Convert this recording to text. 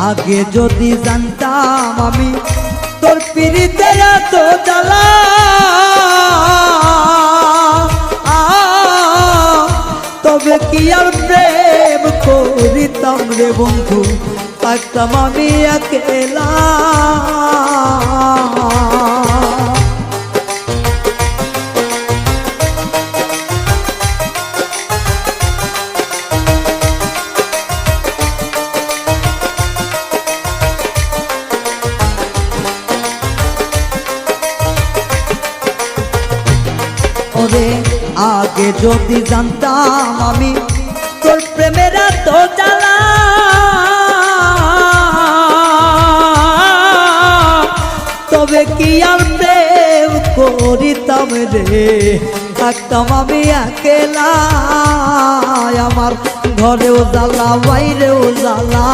আগে যদি জানতাম আমি তোর পিরিতে এত জ্বালা, তবে কি আর প্রেম করিতাম রে বন্ধু, থাকতাম আমি একলা। আগে যদি জানতাম আমি তোর প্রেমের এত জ্বালা, তবে কি আর প্রেম করিতাম রে, থাকতাম আমি একলা। আমার ঘরেও জ্বালা বাইরেও জ্বালা।